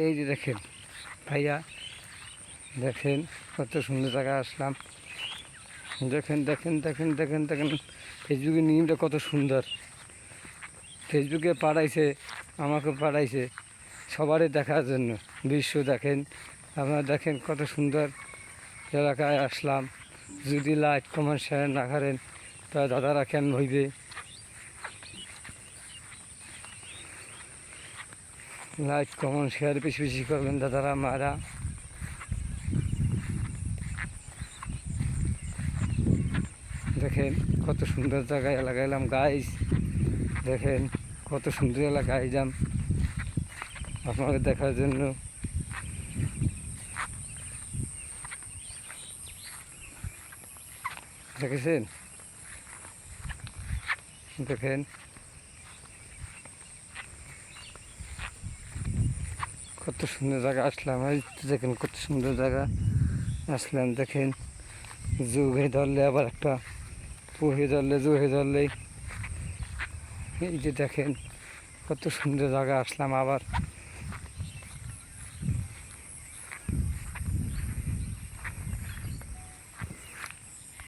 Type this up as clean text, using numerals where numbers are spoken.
এই যে দেখেন ভাইয়া, দেখেন কত সুন্দর জায়গায় আসলাম। দেখেন দেখেন দেখেন দেখেন দেখেন ফেসবুকের নিয়মটা কত সুন্দর। ফেসবুকে পাঠাইছে, আমাকে পাঠাইছে সবারই দেখার জন্য। দৃশ্য দেখেন, আপনারা দেখেন কত সুন্দর এলাকায় আসলাম। যদি লাইক কমেন্ট শেয়ার না করেন তা দাদারা কেন হইবে। লাইক কমেন্ট শেয়ার বেশি বেশি করবেন দাদারা মারা। দেখেন কত সুন্দর জায়গায় এলাকায় এলাম গাইজ। দেখেন কত সুন্দর এলাকায় যাম আপনাকে দেখার জন্য। দেখেছেন, দেখেন কত সুন্দর জায়গা আসলাম। এই দেখেন কত সুন্দর জায়গা আসলাম। দেখেন জুহে ধরলে আবার একটা পুহে ধরলে জুহে ধরলেই এই যে দেখেন কত সুন্দর জায়গা আসলাম আবার।